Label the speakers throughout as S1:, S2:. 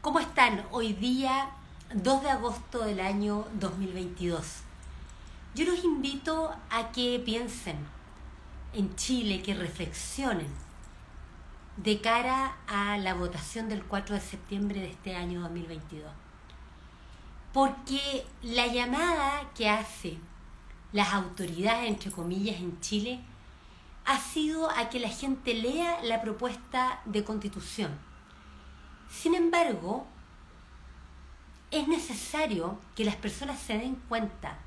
S1: ¿Cómo están? Hoy día, 2 de agosto del año 2022. Yo los invito a que piensen en Chile, que reflexionen de cara a la votación del 4 de septiembre de este año 2022. Porque la llamada que hacen las autoridades, entre comillas, en Chile, ha sido a que la gente lea la propuesta de constitución. Sin embargo, es necesario que las personas se den cuenta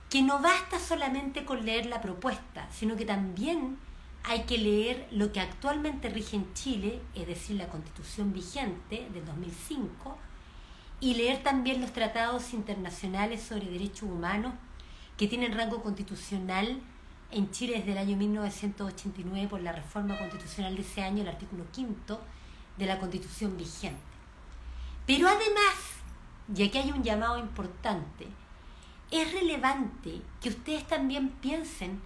S1: que no basta solamente con leer la propuesta, sino que también hay que leer lo que actualmente rige en Chile, es decir, la Constitución vigente del 2005, y leer también los tratados internacionales sobre derechos humanos que tienen rango constitucional en Chile desde el año 1989 por la reforma constitucional de ese año, el artículo 5 de la Constitución vigente. Pero además, y aquí hay un llamado importante, es relevante que ustedes también piensen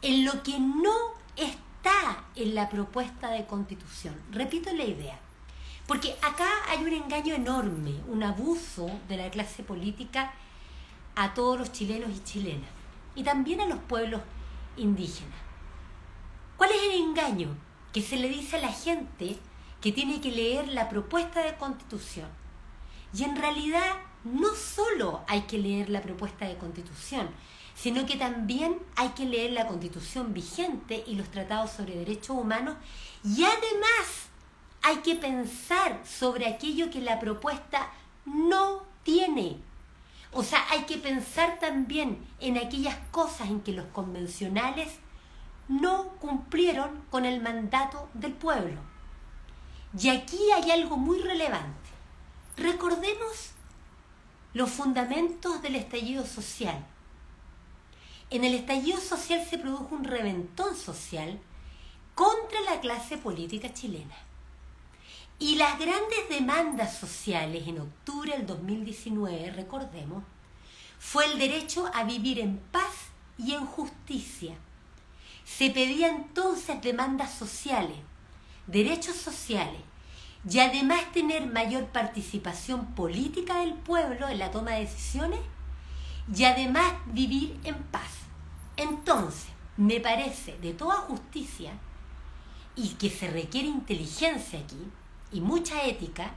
S1: en lo que no está en la propuesta de constitución. Repito la idea, porque acá hay un engaño enorme, un abuso de la clase política a todos los chilenos y chilenas, y también a los pueblos indígenas. ¿Cuál es el engaño? Que se le dice a la gente que tiene que leer la propuesta de constitución. Y en realidad no solo hay que leer la propuesta de constitución, sino que también hay que leer la constitución vigente y los tratados sobre derechos humanos, y además hay que pensar sobre aquello que la propuesta no tiene. O sea, hay que pensar también en aquellas cosas en que los convencionales no cumplieron con el mandato del pueblo. Y aquí hay algo muy relevante. Recordemos los fundamentos del estallido social. En el estallido social se produjo un reventón social contra la clase política chilena. Y las grandes demandas sociales en octubre del 2019, recordemos, fue el derecho a vivir en paz y en justicia. Se pedían entonces demandas sociales, derechos sociales, y además tener mayor participación política del pueblo en la toma de decisiones, y además vivir en paz. Entonces, me parece de toda justicia, y que se requiere inteligencia aquí, y mucha ética,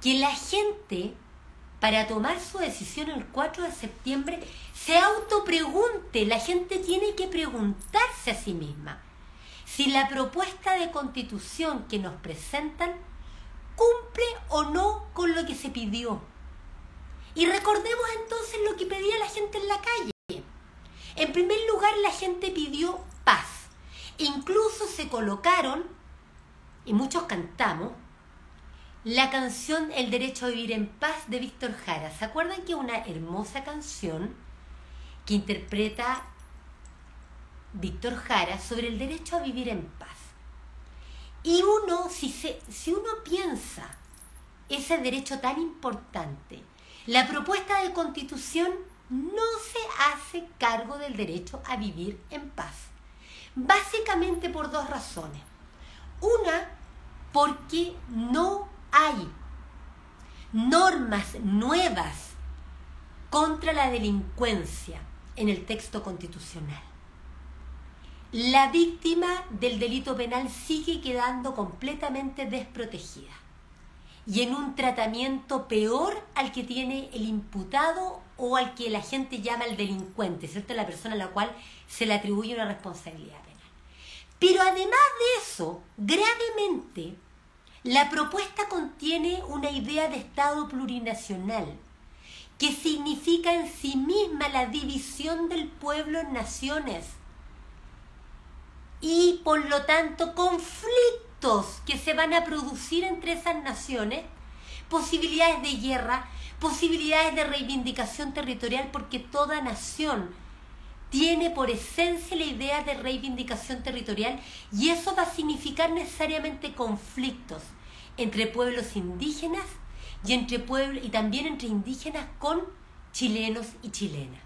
S1: que la gente, para tomar su decisión el 4 de septiembre, se autopregunte. La gente tiene que preguntarse a sí misma si la propuesta de constitución que nos presentan cumple o no con lo que se pidió. Y recordemos entonces lo que pedía la gente en la calle. En primer lugar, la gente pidió paz. Incluso se colocaron, y muchos cantamos, la canción El derecho a vivir en paz de Víctor Jara. ¿Se acuerdan que es una hermosa canción que interpreta Víctor Jara sobre el derecho a vivir en paz? Y uno, si uno piensa ese derecho tan importante, la propuesta de constitución no se hace cargo del derecho a vivir en paz. Básicamente por dos razones. Una, porque no hay normas nuevas contra la delincuencia en el texto constitucional. La víctima del delito penal sigue quedando completamente desprotegida y en un tratamiento peor al que tiene el imputado o al que la gente llama el delincuente, ¿cierto? La persona a la cual se le atribuye una responsabilidad penal. Pero además de eso, gravemente, la propuesta contiene una idea de Estado plurinacional que significa en sí misma la división del pueblo en naciones y por lo tanto conflictos que se van a producir entre esas naciones, posibilidades de guerra, posibilidades de reivindicación territorial, porque toda nación tiene por esencia la idea de reivindicación territorial, y eso va a significar necesariamente conflictos entre pueblos indígenas y también entre indígenas con chilenos y chilenas.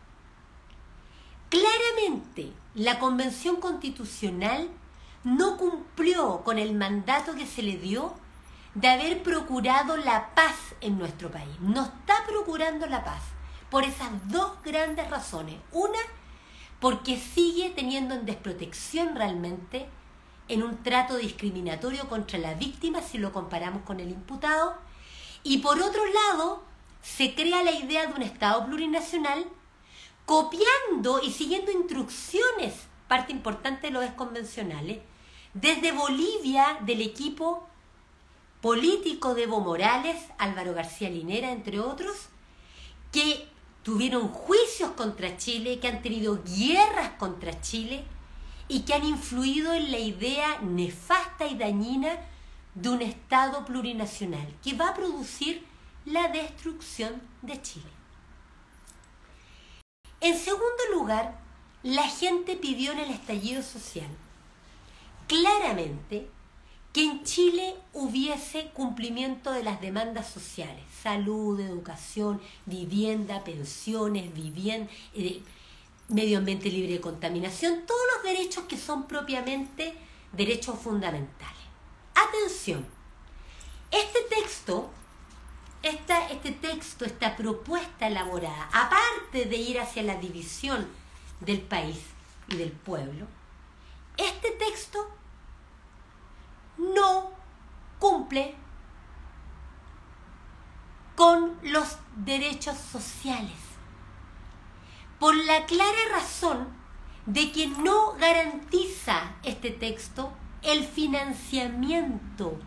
S1: Claramente, la Convención Constitucional no cumplió con el mandato que se le dio de haber procurado la paz en nuestro país. No está procurando la paz por esas dos grandes razones. Una, porque sigue teniendo en desprotección realmente, en un trato discriminatorio contra la víctima si lo comparamos con el imputado. Y por otro lado, se crea la idea de un Estado plurinacional copiando y siguiendo instrucciones, parte importante de los desconvencionales, desde Bolivia del equipo político de Evo Morales, Álvaro García Linera, entre otros, que tuvieron juicios contra Chile, que han tenido guerras contra Chile y que han influido en la idea nefasta y dañina de un Estado plurinacional que va a producir la destrucción de Chile. En segundo lugar, la gente pidió en el estallido social claramente que en Chile hubiese cumplimiento de las demandas sociales: salud, educación, vivienda, pensiones, medio ambiente libre de contaminación, todos los derechos que son propiamente derechos fundamentales. Atención, este texto, esta propuesta elaborada, aparte de ir hacia la división del país y del pueblo, este texto no cumple con los derechos sociales, por la clara razón de que no garantiza este texto el financiamiento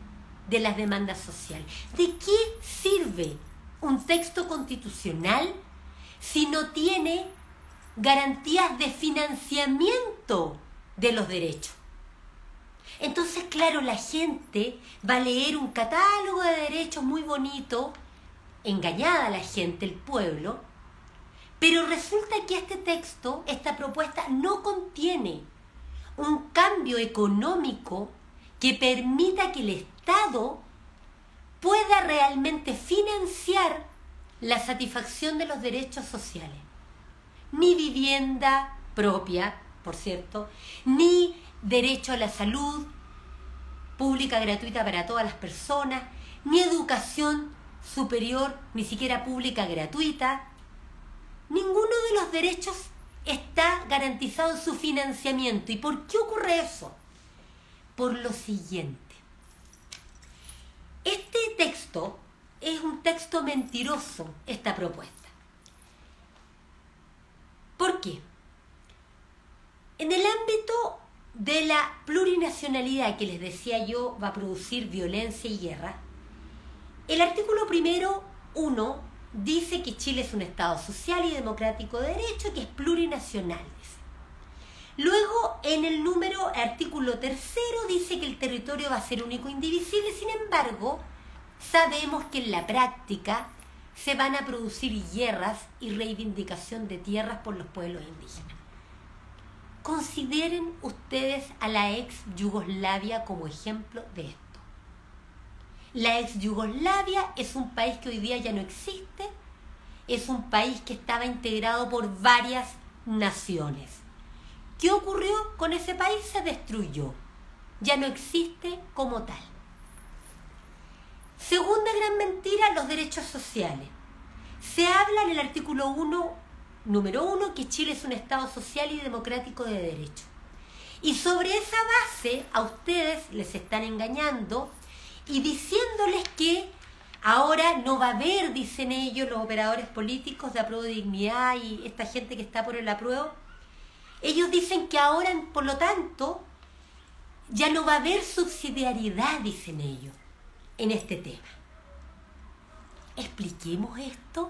S1: de las demandas sociales. ¿De qué sirve un texto constitucional si no tiene garantías de financiamiento de los derechos? Entonces, claro, la gente va a leer un catálogo de derechos muy bonito, engañada la gente, el pueblo, pero resulta que este texto, esta propuesta, no contiene un cambio económico que permita que el Estado pueda realmente financiar la satisfacción de los derechos sociales. Ni vivienda propia, por cierto, ni derecho a la salud pública gratuita para todas las personas, ni educación superior, ni siquiera pública gratuita. Ninguno de los derechos está garantizado en su financiamiento. ¿Y por qué ocurre eso? Por lo siguiente. Este texto es un texto mentiroso, esta propuesta. ¿Por qué? En el ámbito de la plurinacionalidad que les decía yo va a producir violencia y guerra, el artículo 1 dice que Chile es un Estado social y democrático de derecho, que es plurinacional. Luego, en el artículo 3 dice que el territorio va a ser único e indivisible. Sin embargo, sabemos que en la práctica se van a producir guerras y reivindicación de tierras por los pueblos indígenas. Consideren ustedes a la ex Yugoslavia como ejemplo de esto. La ex Yugoslavia es un país que hoy día ya no existe, es un país que estaba integrado por varias naciones. ¿Qué ocurrió con ese país? Se destruyó, ya no existe como tal. Segunda gran mentira, los derechos sociales. Se habla en el artículo número 1 que Chile es un Estado social y democrático de derecho. Y sobre esa base a ustedes les están engañando y diciéndoles que ahora no va a haber, dicen ellos, los operadores políticos de Apruebo Dignidad y esta gente que está por el apruebo, ellos dicen que ahora, por lo tanto, ya no va a haber subsidiariedad, dicen ellos, en este tema. Expliquemos esto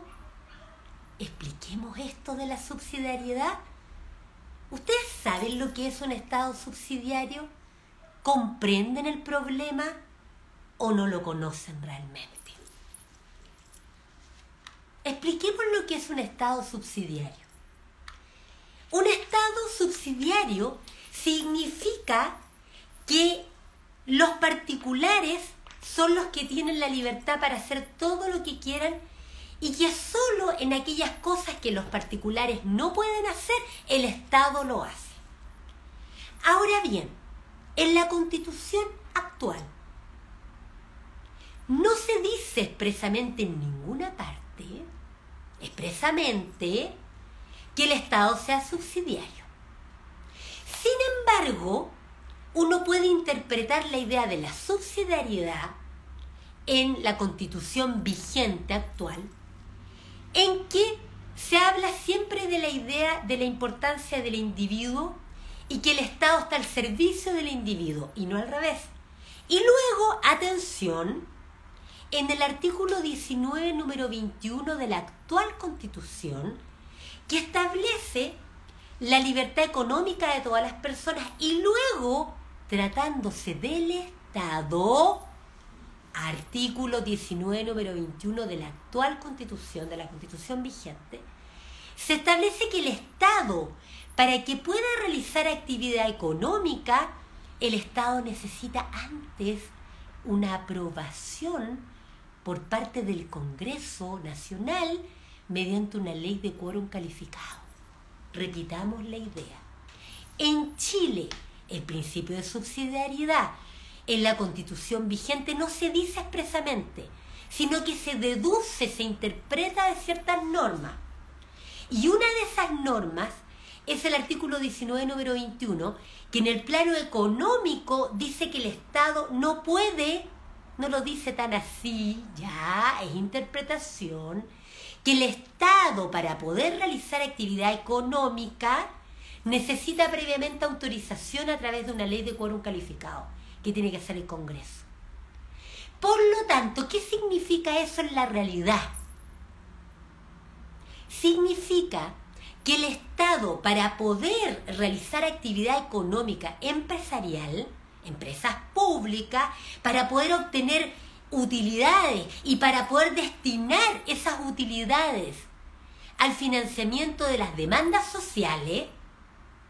S1: de la subsidiariedad. ¿Ustedes saben lo que es un Estado subsidiario? ¿Comprenden el problema o no lo conocen realmente? Expliquemos lo que es un Estado subsidiario. Un Estado subsidiario significa que los particulares son los que tienen la libertad para hacer todo lo que quieran y que solo en aquellas cosas que los particulares no pueden hacer, el Estado lo hace. Ahora bien, en la Constitución actual no se dice expresamente en ninguna parte, expresamente, que el Estado sea subsidiario. Sin embargo, uno puede interpretar la idea de la subsidiariedad en la Constitución vigente actual, en que se habla siempre de la idea de la importancia del individuo y que el Estado está al servicio del individuo y no al revés. Y luego, atención, en el artículo 19, número 21 de la actual Constitución, que establece la libertad económica de todas las personas y luego, tratándose del Estado, artículo 19, número 21 de la actual Constitución, de la Constitución vigente, se establece que el Estado, para que pueda realizar actividad económica, el Estado necesita antes una aprobación por parte del Congreso Nacional mediante una ley de quórum calificado. Repitamos la idea. En Chile, el principio de subsidiariedad en la Constitución vigente no se dice expresamente, sino que se deduce, se interpreta de ciertas normas. Y una de esas normas es el artículo 19, número 21, que en el plano económico dice que el Estado no puede, no lo dice tan así, ya, es interpretación, que el Estado, para poder realizar actividad económica, necesita previamente autorización a través de una ley de quórum calificado, que tiene que hacer el Congreso. Por lo tanto, ¿qué significa eso en la realidad? Significa que el Estado, para poder realizar actividad económica empresarial, empresas públicas, para poder obtener utilidades y para poder destinar esas utilidades al financiamiento de las demandas sociales,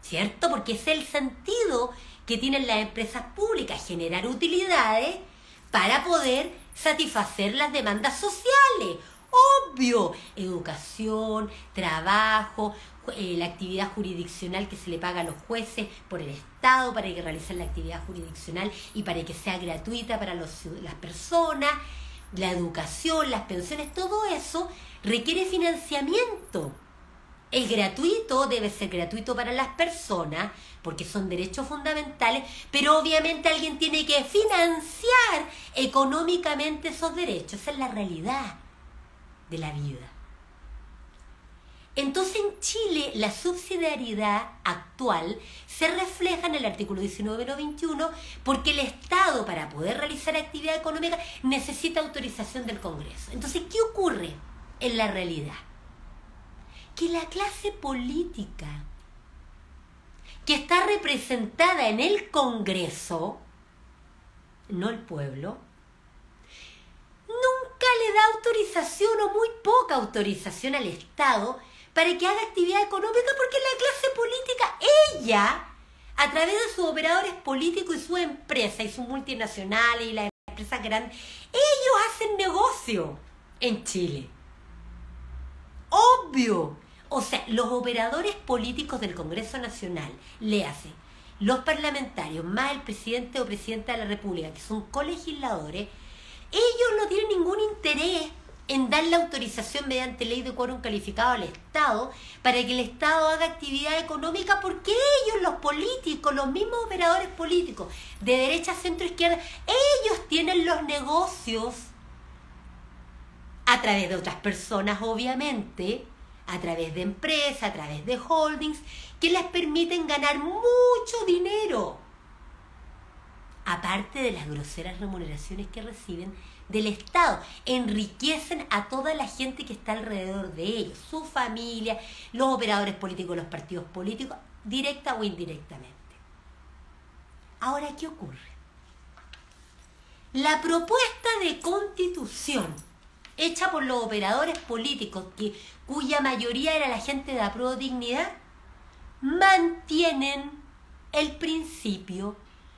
S1: ¿cierto? Porque es el sentido que tienen las empresas públicas, generar utilidades para poder satisfacer las demandas sociales. Obvio, educación, trabajo, la actividad jurisdiccional que se le paga a los jueces por el Estado para que realicen la actividad jurisdiccional y para que sea gratuita para las personas, la educación, las pensiones, todo eso requiere financiamiento. El gratuito debe ser gratuito para las personas porque son derechos fundamentales, pero obviamente alguien tiene que financiar económicamente esos derechos. Esa es la realidad de la vida. Entonces en Chile la subsidiariedad actual se refleja en el artículo 19-21 porque el Estado, para poder realizar actividad económica, necesita autorización del Congreso. Entonces, ¿qué ocurre en la realidad? Que la clase política que está representada en el Congreso, no el pueblo, nunca le da autorización o muy poca autorización al Estado para que haga actividad económica, porque la clase política, ella, a través de sus operadores políticos y sus empresas y sus multinacionales y las empresas grandes, ellos hacen negocio en Chile. Obvio. O sea, los operadores políticos del Congreso Nacional, léase, los parlamentarios, más el presidente o presidenta de la República, que son colegisladores, ellos no tienen ningún interés en dar la autorización mediante ley de quórum calificado al Estado para que el Estado haga actividad económica, porque ellos, los políticos, los mismos operadores políticos de derecha, centro, izquierda, ellos tienen los negocios a través de otras personas, obviamente, a través de empresas, a través de holdings, que les permiten ganar mucho dinero, aparte de las groseras remuneraciones que reciben del Estado. Enriquecen a toda la gente que está alrededor de ellos, su familia, los operadores políticos, los partidos políticos, directa o indirectamente. Ahora, ¿qué ocurre? La propuesta de constitución hecha por los operadores políticos, cuya mayoría era la gente de Apruebo Dignidad, mantienen el principio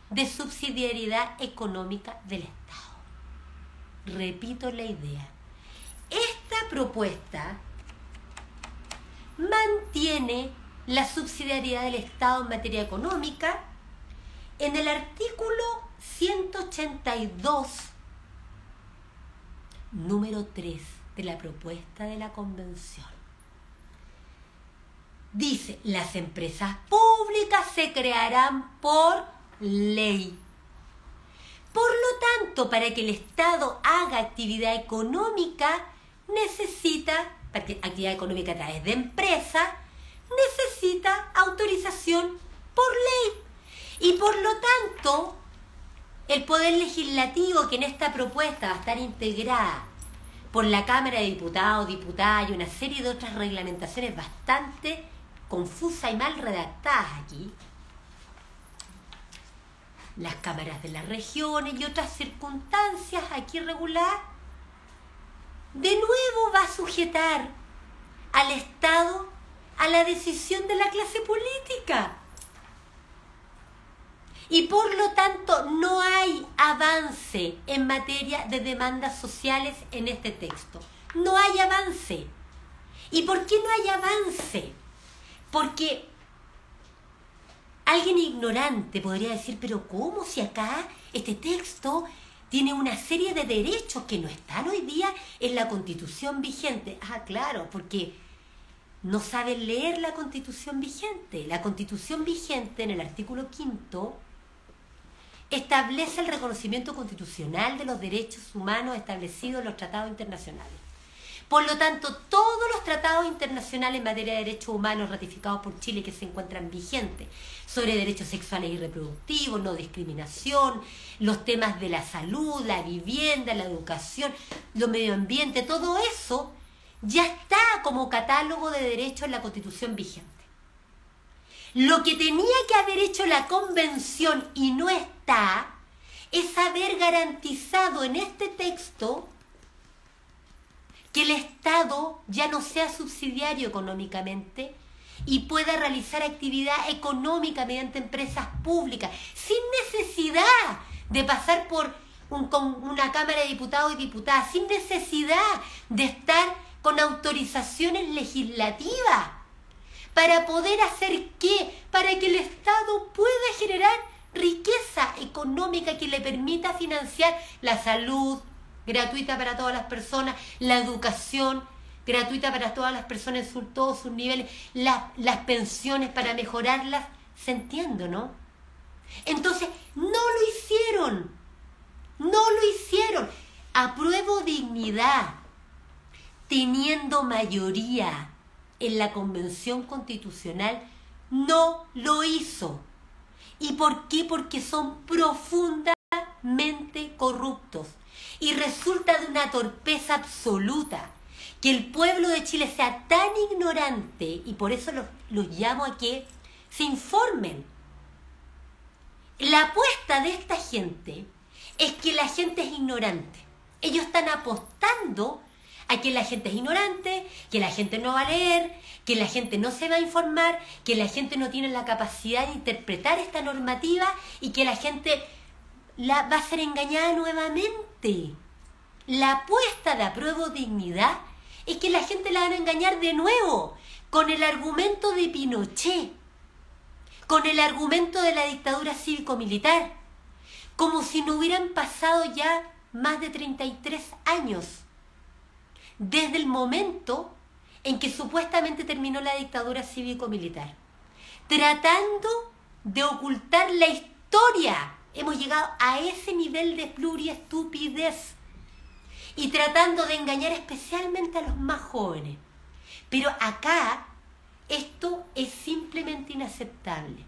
S1: de subsidiariedad económica del Estado. Repito la idea. Esta propuesta mantiene la subsidiariedad del Estado en materia económica en el artículo 182 número 3 de la propuesta de la Convención. Dice, las empresas públicas se crearán por ley. Por lo tanto, para que el Estado haga actividad económica, actividad económica a través de empresas, necesita autorización por ley. Y por lo tanto, el Poder Legislativo, que en esta propuesta va a estar integrada por la Cámara de Diputados, Diputadas y una serie de otras reglamentaciones bastante confusas y mal redactadas aquí, las cámaras de las regiones y otras circunstancias aquí reguladas, de nuevo va a sujetar al Estado a la decisión de la clase política. Y por lo tanto no hay avance en materia de demandas sociales en este texto. No hay avance. ¿Y por qué no hay avance? Porque alguien ignorante podría decir, pero ¿cómo si acá este texto tiene una serie de derechos que no están hoy día en la Constitución vigente? Ah, claro, porque no saben leer la Constitución vigente. La Constitución vigente, en el artículo 5, establece el reconocimiento constitucional de los derechos humanos establecidos en los tratados internacionales. Por lo tanto, todos los tratados internacionales en materia de derechos humanos ratificados por Chile que se encuentran vigentes sobre derechos sexuales y reproductivos, no discriminación, los temas de la salud, la vivienda, la educación, los medio ambiente, todo eso ya está como catálogo de derechos en la Constitución vigente. Lo que tenía que haber hecho la Convención y no está, es haber garantizado en este texto que el Estado ya no sea subsidiario económicamente y pueda realizar actividad económica mediante empresas públicas, sin necesidad de pasar por una Cámara de Diputados y Diputadas, sin necesidad de estar con autorizaciones legislativas. ¿Para poder hacer qué? Para que el Estado pueda generar riqueza económica que le permita financiar la salud gratuita para todas las personas, la educación gratuita para todas las personas en todos sus niveles, las pensiones para mejorarlas. ¿Se entiende, no? Entonces, no lo hicieron. No lo hicieron. Apruebo Dignidad, teniendo mayoría en la Convención Constitucional, no lo hizo. ¿Y por qué? Porque son profundamente corruptos. Y resulta de una torpeza absoluta que el pueblo de Chile sea tan ignorante, y por eso los llamo a que se informen. La apuesta de esta gente es que la gente es ignorante. Ellos están apostando a que la gente es ignorante, que la gente no va a leer, que la gente no se va a informar, que la gente no tiene la capacidad de interpretar esta normativa y que la gente va a ser engañada nuevamente. La apuesta de Apruebo Dignidad es que la gente la van a engañar de nuevo con el argumento de Pinochet, con el argumento de la dictadura cívico-militar, como si no hubieran pasado ya más de 33 años desde el momento en que supuestamente terminó la dictadura cívico-militar, tratando de ocultar la historia. Hemos llegado a ese nivel de pluriestupidez y tratando de engañar especialmente a los más jóvenes. Pero acá esto es simplemente inaceptable.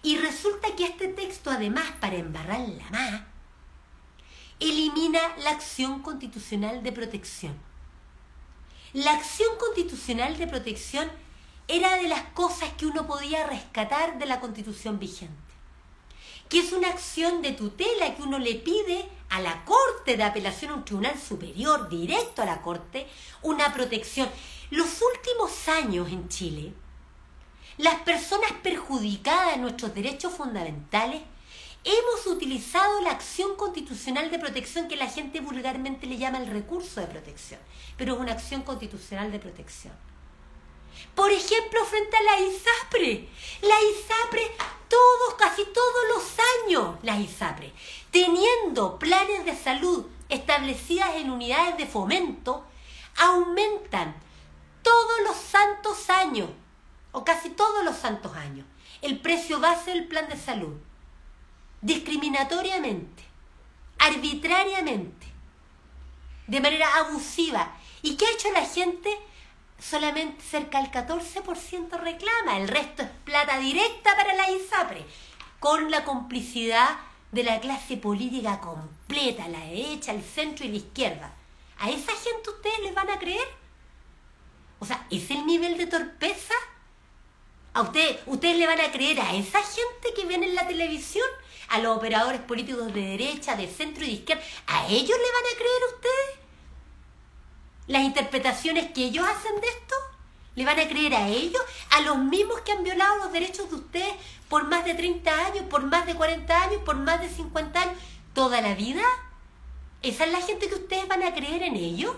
S1: Y resulta que este texto, además, para embarrarla más, elimina la acción constitucional de protección. La acción constitucional de protección era de las cosas que uno podía rescatar de la Constitución vigente, que es una acción de tutela que uno le pide a la Corte de Apelación, a un tribunal superior, directo a la Corte, una protección. Los últimos años en Chile, las personas perjudicadas en nuestros derechos fundamentales, hemos utilizado la acción constitucional de protección, que la gente vulgarmente le llama el recurso de protección, pero es una acción constitucional de protección. Por ejemplo, frente a la ISAPRE. La ISAPRE, casi todos los años, las ISAPRE, teniendo planes de salud establecidas en unidades de fomento aumentan todos los santos años, o casi todos los santos años, el precio base del plan de salud, discriminatoriamente, arbitrariamente, de manera abusiva. ¿Y qué ha hecho la gente? Solamente cerca del 14% reclama, el resto es plata directa para la ISAPRE, con la complicidad de la clase política completa, la derecha, el centro y la izquierda. ¿A esa gente ustedes les van a creer? O sea, ¿es el nivel de torpeza? ¿A ustedes le van a creer a esa gente que ven en la televisión? ¿A los operadores políticos de derecha, de centro y de izquierda? ¿A ellos le van a creer a ustedes? ¿Las interpretaciones que ellos hacen de esto? ¿Le van a creer a ellos? ¿A los mismos que han violado los derechos de ustedes por más de 30 años, por más de 40 años, por más de 50 años, toda la vida? ¿Esa es la gente que ustedes van a creer en ellos?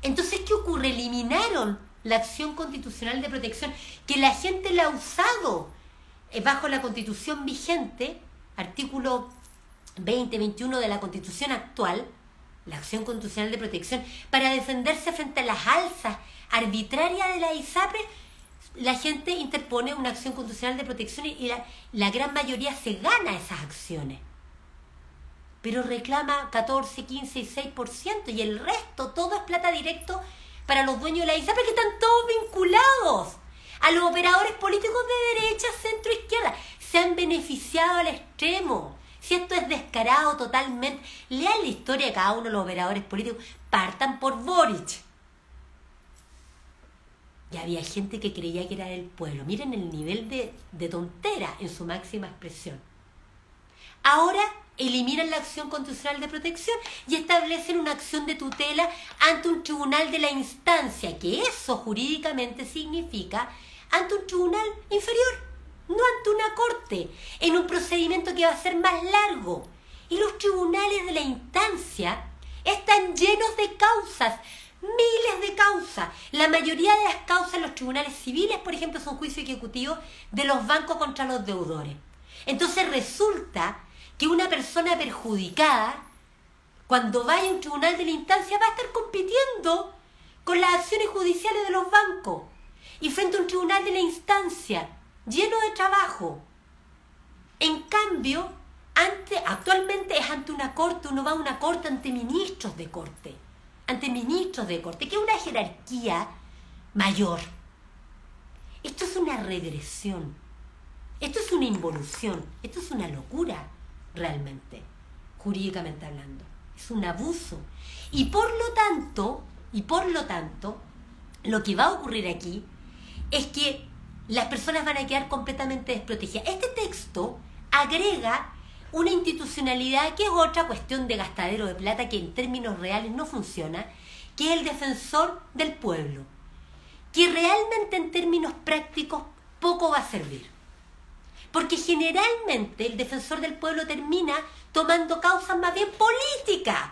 S1: Entonces, ¿qué ocurre? Eliminaron la acción constitucional de protección, que la gente la ha usado bajo la Constitución vigente, artículo 20-21 de la Constitución actual, la acción constitucional de protección, para defenderse frente a las alzas arbitrarias de la ISAPRE. La gente interpone una acción constitucional de protección y la gran mayoría se gana esas acciones. Pero reclama 14, 15 y 6%, y el resto, todo es plata directo para los dueños de la ISAPRE, que están todos vinculados a los operadores políticos de derecha, centro, izquierda. Se han beneficiado al extremo. Si esto es descarado totalmente, lean la historia de cada uno de los operadores políticos, partan por Boric. Y había gente que creía que era del pueblo. Miren el nivel de tontera en su máxima expresión. Ahora eliminan la acción constitucional de protección y establecen una acción de tutela ante un tribunal de la instancia, que eso jurídicamente significa ante un tribunal inferior, no ante una corte, en un procedimiento que va a ser más largo. Y los tribunales de la instancia están llenos de causas, miles de causas. La mayoría de las causas en los tribunales civiles, por ejemplo, son juicios ejecutivos de los bancos contra los deudores. Entonces resulta que una persona perjudicada, cuando vaya a un tribunal de la instancia, va a estar compitiendo con las acciones judiciales de los bancos. Y frente a un tribunal de la instancia, lleno de trabajo. En cambio, actualmente es ante una corte, uno va a una corte ante ministros de corte. Ante ministros de corte, que es una jerarquía mayor. Esto es una regresión. Esto es una involución. Esto es una locura. Realmente, jurídicamente hablando, es un abuso. Y por lo tanto, lo que va a ocurrir aquí es que las personas van a quedar completamente desprotegidas. Este texto agrega una institucionalidad que es otra cuestión de gastadero de plata, que en términos reales no funciona, que es el defensor del pueblo, que realmente en términos prácticos poco va a servir. Porque generalmente el defensor del pueblo termina tomando causas más bien políticas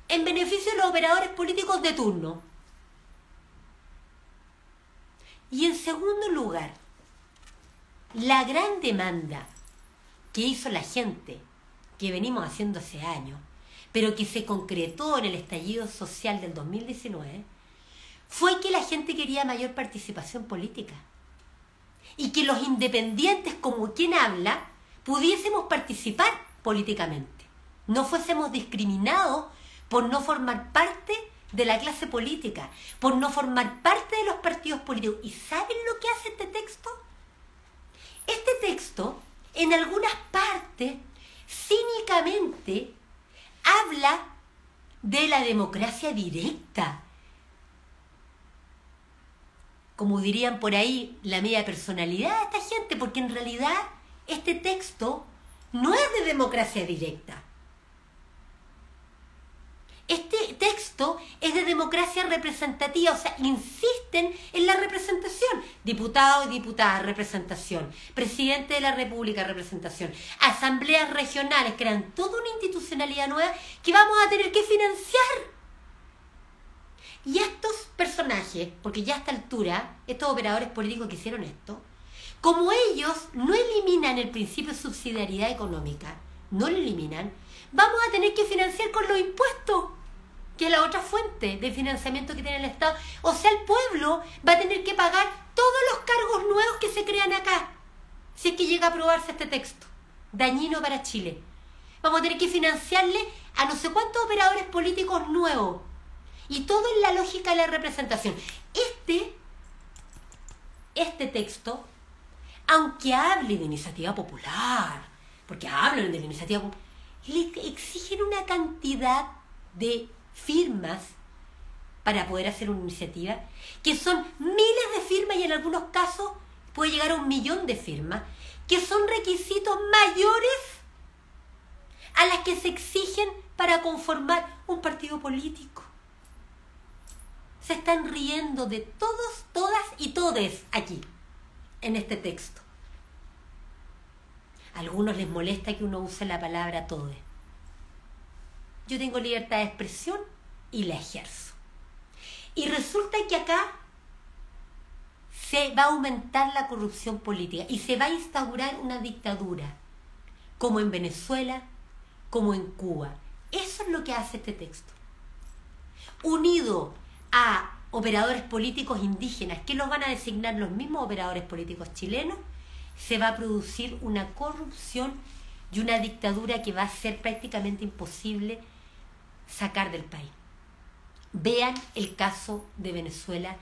S1: en beneficio de los operadores políticos de turno. Y en segundo lugar, la gran demanda que hizo la gente, que venimos haciendo hace años, pero que se concretó en el estallido social del 2019, fue que la gente quería mayor participación política. Y que los independientes, como quien habla, pudiésemos participar políticamente. No fuésemos discriminados por no formar parte de la clase política, por no formar parte de los partidos políticos. ¿Y saben lo que hace este texto? Este texto, en algunas partes, cínicamente, habla de la democracia directa. Como dirían por ahí, la media personalidad de esta gente, porque en realidad este texto no es de democracia directa. Este texto es de democracia representativa, o sea, insisten en la representación. Diputados y diputadas, representación. Presidente de la República, representación. Asambleas regionales, crean toda una institucionalidad nueva que vamos a tener que financiar. Y estos personajes, porque ya a esta altura, estos operadores políticos que hicieron esto, como ellos no eliminan el principio de subsidiariedad económica, no lo eliminan, vamos a tener que financiar con los impuestos, que es la otra fuente de financiamiento que tiene el Estado. O sea, el pueblo va a tener que pagar todos los cargos nuevos que se crean acá, si es que llega a aprobarse este texto, dañino para Chile. Vamos a tener que financiarle a no sé cuántos operadores políticos nuevos. Y todo en la lógica de la representación. Este texto, aunque hable de iniciativa popular, porque hablan de la iniciativa popular, le exigen una cantidad de firmas para poder hacer una iniciativa, que son miles de firmas y en algunos casos puede llegar a 1 millón de firmas, que son requisitos mayores a las que se exigen para conformar un partido político. Se están riendo de todos, todas y todes aquí, en este texto. A algunos les molesta que uno use la palabra todes. Yo tengo libertad de expresión y la ejerzo. Y resulta que acá se va a aumentar la corrupción política y se va a instaurar una dictadura, como en Venezuela, como en Cuba. Eso es lo que hace este texto. Unido a operadores políticos indígenas, que los van a designar los mismos operadores políticos chilenos, se va a producir una corrupción y una dictadura que va a ser prácticamente imposible sacar del país. Vean el caso de Venezuela,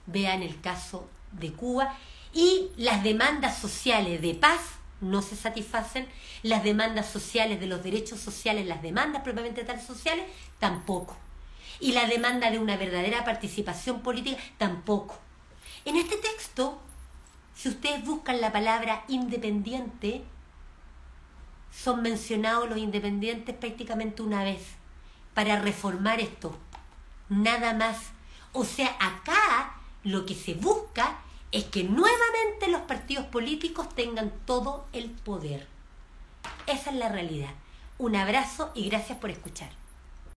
S1: vean el caso de Cuba, y las demandas sociales de paz no se satisfacen, las demandas sociales de los derechos sociales, las demandas propiamente tal sociales, tampoco. Y la demanda de una verdadera participación política, tampoco. En este texto, si ustedes buscan la palabra independiente, son mencionados los independientes prácticamente una vez para reformar esto. Nada más. O sea, acá lo que se busca es que nuevamente los partidos políticos tengan todo el poder. Esa es la realidad. Un abrazo y gracias por escuchar.